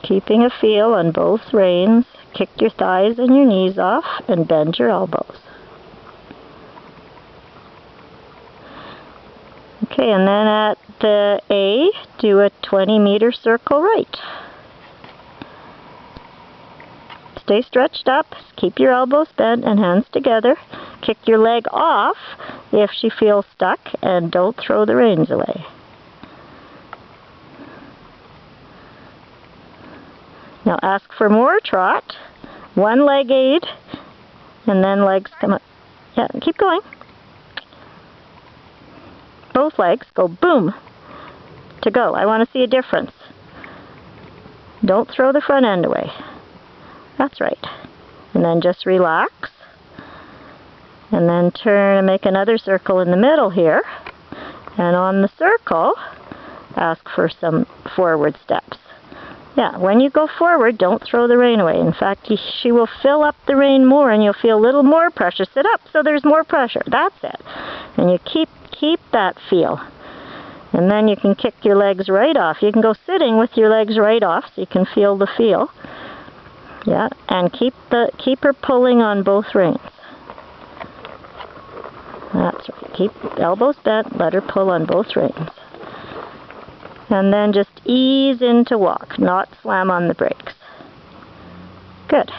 Keeping a feel on both reins. Kick your thighs and your knees off and bend your elbows. Okay, and then at the A, do a 20-meter circle right. Stay stretched up, keep your elbows bent and hands together. Kick your leg off if she feels stuck, and don't throw the reins away. Now ask for more trot. One leg aid, and then legs come up. Yeah, keep going. Both legs go boom to go. I want to see a difference. Don't throw the front end away. That's right. And then just relax. And then turn and make another circle in the middle here. And on the circle, ask for some forward steps. Yeah, when you go forward, don't throw the rein away. In fact, she will fill up the rein more and you'll feel a little more pressure. Sit up so there's more pressure. That's it. And you keep that feel. And then you can kick your legs right off. You can go sitting with your legs right off so you can feel the feel. Yeah, and keep her pulling on both reins. That's right. Keep elbows bent, let her pull on both reins. And then just ease into walk, not slam on the brakes. Good.